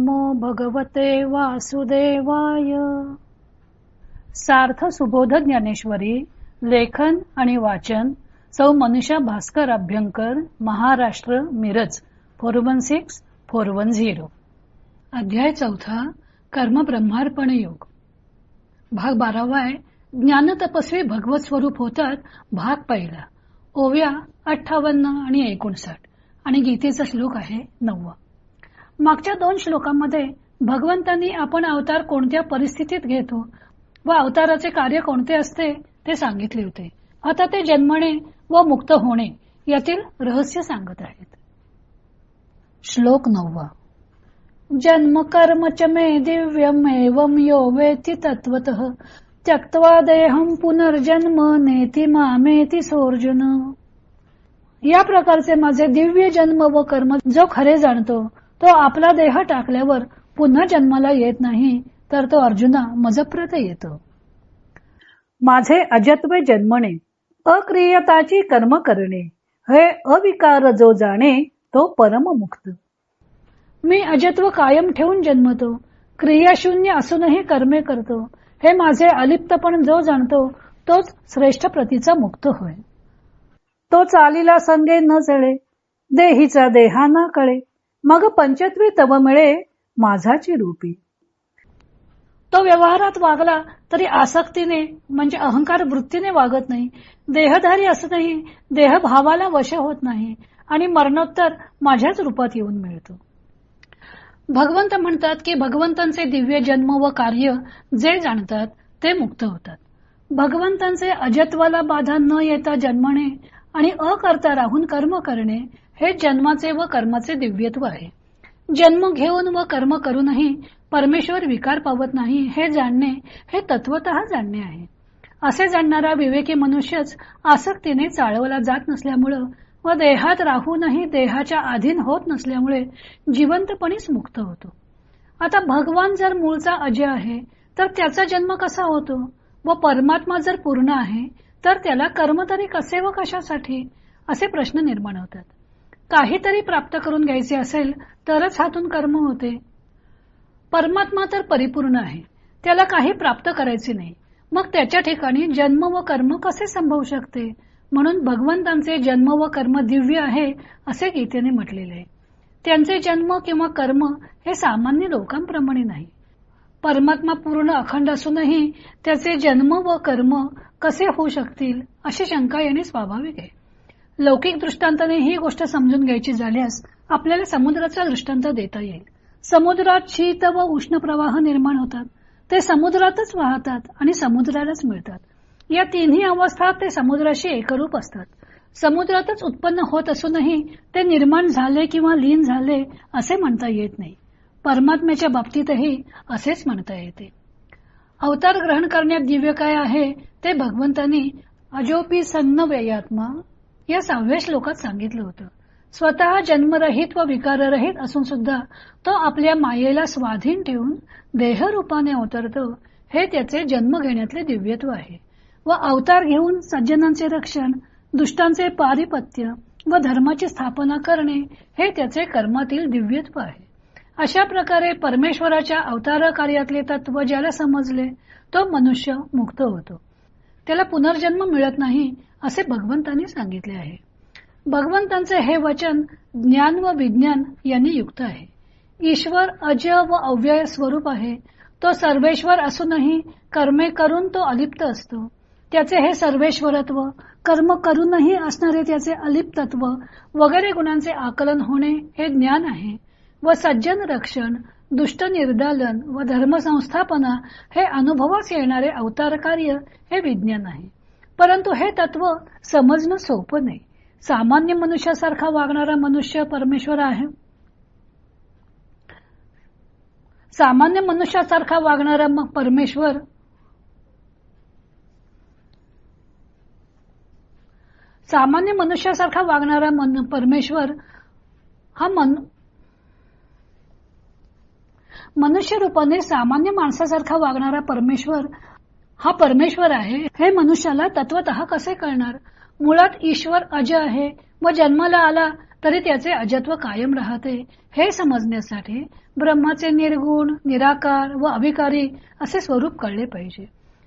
नमो भगवते वासुदेवाय. सार्थ सुबोध ज्ञानेश्वरी. लेखन आणि वाचन सौ मनीषा भास्कर अभ्यंकर, महाराष्ट्र, मिरज 416410. अध्याय 4. कर्म ब्रह्मार्पण योग. भाग 12. ज्ञान तपस्वी भगवत स्वरूप होतात. भाग 1. ओव्या 58 आणि 59 आणि गीतेचा श्लोक आहे 9. मागच्या 2 श्लोकांमध्ये भगवंतांनी आपण अवतार कोणत्या परिस्थितीत घेतो व अवताराचे कार्य कोणते असते ते सांगितले होते. आता ते जन्मणे व मुक्त होणे यातील रहस्य सांगत आहेत. श्लोक 9. जन्म कर्म च मे दिव्यम एवं यो वेत्ति तत्वतः त्यक्त्वा देहं पुनर्जन्म नेति मामेति सोऽर्जुन. या प्रकारचे माझे दिव्य जन्म व कर्म जो खरे जाणतो तो आपला देह टाकल्यावर पुन्हा जन्माला येत नाही, तर तो अर्जुना मजप्रत येतो. माझे अजत्व जन्मणे, अक्रियताची कर्म करणे, हे अविकार जो जाणे तो परममुक्त. मी अजत्व कायम ठेवून जन्मतो, क्रियाशून्य असूनही कर्मे करतो, हे माझे अलिप्तपण जो जाणतो तोच श्रेष्ठ प्रतीचा मुक्त होय. तो चालीला संगे न चळे, देहीचा देहाना कळे, मग पंचत्वी तव मिळे माझाची रूपी. तो व्यवहारात वागला तरी आसक्तीने म्हणजे अहंकार वृत्तीने वागत नाही, देहधारी असूनही देहभावाला वश होत नाही आणि मरणोत्तर माझ्याच रूपात येऊन मिळतो. भगवंत म्हणतात की भगवंतांचे दिव्य जन्म व कार्य जे जाणतात ते मुक्त होतात. भगवंतांचे अजत्वाला बाधा न येता जन्मणे आणि अकर्ता राहून कर्म करणे हे जन्माचे व कर्माचे दिव्यत्व आहे. जन्म घेऊन व कर्म करूनही परमेश्वर विकार पावत नाही हे जाणणे हे तत्वतः जाणणे आहे. असे जाणणारा विवेकी मनुष्यच आसक्तीने चाळवला जात नसल्यामुळे व देहात राहूनही देहाच्या अधीन होत नसल्यामुळे जिवंतपणीच मुक्त होतो. आता भगवान जर मूळचा अजय आहे तर त्याचा जन्म कसा होतो व परमात्मा जर पूर्ण आहे तर त्याला कर्म तरी कसे व कशासाठी, असे प्रश्न निर्माण होतात. काहीतरी प्राप्त करून घ्यायचे असेल तरच हातून कर्म होते. परमात्मा तर परिपूर्ण आहे, त्याला काही प्राप्त करायचे नाही, मग त्याच्या ठिकाणी जन्म व कर्म कसे संभवू शकते. म्हणून भगवंतांचे जन्म व कर्म दिव्य आहे असे गीतेने म्हटलेले आहे. त्यांचे जन्म किंवा कर्म हे सामान्य लोकांप्रमाणे नाही. परमात्मा पूर्ण अखंड असूनही त्याचे जन्म व कर्म कसे होऊ शकतील अशी शंका येणे स्वाभाविक आहे. लौकिक दृष्टांताने ही गोष्ट समजून घ्यायची झाल्यास आपल्याला समुद्राचा दृष्टांत देता येईल. समुद्रात शीत व उष्ण प्रवाह निर्माण होतात, ते समुद्रातच वाहतात आणि समुद्रालाच मिळतात. या तिन्ही अवस्था ते समुद्राशी एकरूप असतात. समुद्रातच उत्पन्न होत असूनही ते निर्माण झाले किंवा लीन झाले असे म्हणता येत नाही. परमात्म्याच्या बाबतीतही असेच म्हणता येते. अवतार ग्रहण करण्यात दिव्य काय आहे ते भगवंतांनी अजोपी सन्न व्ययात्मा या 6व्या श्लोकात सांगितलं होतं. स्वतः जन्मरहित व विकाररहित असून सुद्धा तो आपल्या मायेला स्वाधीन ठेवून देहरूपाने अवतरतो, हे त्याचे जन्म घेण्यातले दिव्यत्व आहे. व अवतार घेऊन सज्जनांचे रक्षण, दुष्टांचे पारिपत्य व धर्माची स्थापना करणे हे त्याचे कर्मातील दिव्यत्व आहे. अशा प्रकारे परमेश्वराच्या अवतार कार्यातले तत्व ज्याला समजले तो मनुष्य मुक्त होतो, त्याला पुनर्जन्म मिळत नाही असे भगवंतांनी सांगितले आहे. भगवंतांचे हे वचन ज्ञान व विज्ञान यांनी युक्त आहे. ईश्वर अज व अव्यय स्वरूप आहे. तो सर्वेश्वर असूनही कर्मे करून तो अलिप्त असतो. त्याचे हे सर्वेश्वरत्व, कर्म करूनही असणारे त्याचे अलिप्तत्व वगैरे गुणांचे आकलन होणे हे ज्ञान आहे. व सज्जन रक्षण, दुष्ट निर्दालन व धर्मसंस्थापना हे अनुभवास येणारे अवतार कार्य हे विज्ञान आहे. परंतु हे तत्व समजणं सोपं नाही. सामान्य मनुष्यासारखा वागणारा मनुष्य परमेश्वर आहे. सामान्य मनुष्यासारखा वागणारा परमेश्वर हा मनुष्य रूपाने सामान्य माणसासारखा वागणारा परमेश्वर हा परमेश्वर आहे हे मनुष्याला तत्वतः कसे कळणार. मुळात ईश्वर अज आहे व जन्माला आला तरी त्याचे अजत्व कायम राहते हे समजण्यासाठी ब्रह्माचे निर्गुण, निराकार व अविकारी असे स्वरूप कळले पाहिजे.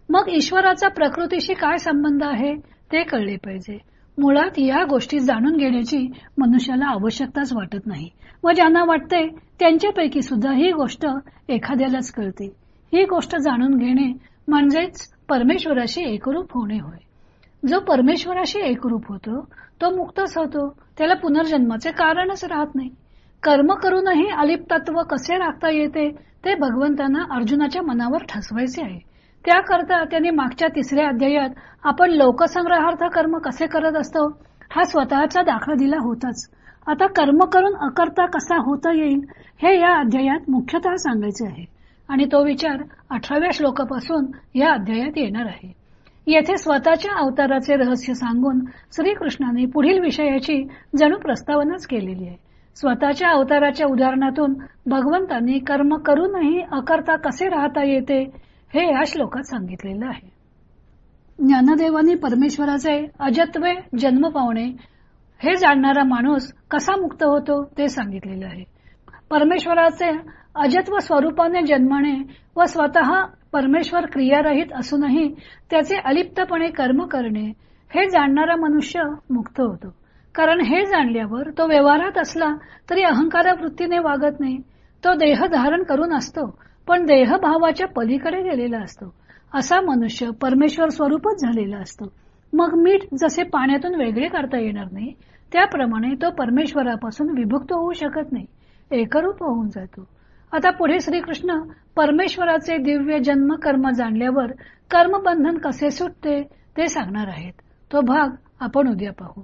मग ईश्वराचा प्रकृतीशी काय संबंध आहे ते कळले पाहिजे. मुळात या गोष्टी जाणून घेण्याची मनुष्याला आवश्यकताच वाटत नाही व ज्यांना वाटते त्यांच्यापैकी सुद्धा ही गोष्ट एखाद्यालाच कळते. ही गोष्ट जाणून घेणे म्हणजेच परमेश्वराशी एकरूप होणे होय. जो परमेश्वराशी एकरूप होतो तो मुक्तच होतो. त्याला पुनर्जन्माचे कारणच राहत नाही. कर्म करूनही अलिप्तत्व कसे राखता येते ते भगवंतांना अर्जुनाच्या मनावर ठसवायचे आहे. त्याकरता त्यांनी मागच्या 3ऱ्या अध्यायात आपण लोकसंग्रहार्थ कर्म कसे करत असतो हा स्वतःचा दाखला दिला होताच. आता कर्म करून अकर्ता कसा होता येईल हे या अध्यायात मुख्यतः सांगायचे आहे आणि तो विचार 18व्या श्लोकापासून या अध्यायात येणार आहे. येथे स्वतःच्या अवताराचे रहस्य सांगून श्रीकृष्णाने पुढील विषयाची जणू प्रस्तावनाच केलेली आहे. स्वतःच्या अवताराच्या उदाहरणातून भगवंतांनी कर्म करूनही अकर्ता कसे राहता येते हे या श्लोकात सांगितलेलं आहे. ज्ञानदेवांनी परमेश्वराचे अजत्वे जन्म पावणे हे जाणणारा माणूस कसा मुक्त होतो ते सांगितलेलं आहे. परमेश्वराचे अजत्व स्वरूपाने जन्मणे व स्वतः परमेश्वर क्रियारहित असूनही त्याचे अलिप्तपणे कर्म करणे हे जाणणारा मनुष्य मुक्त होतो. कारण हे जाणल्यावर तो व्यवहारात असला तरी अहंकार वृत्तीने वागत नाही. तो देह धारण करून असतो पण देहभावाच्या पलीकडे गेलेला असतो. असा मनुष्य परमेश्वर स्वरूपच झालेला असतो. मग मीठ जसे पाण्यातून वेगळे करता येणार नाही त्याप्रमाणे तो परमेश्वरापासून विभक्त होऊ शकत नाही, एकरूप होऊन जातो. आता पुढे श्रीकृष्ण परमेश्वराचे दिव्य जन्म कर्म जाणल्यावर कर्मबंधन कसे सुटते ते सांगणार आहेत. तो भाग आपण उद्या पाहू.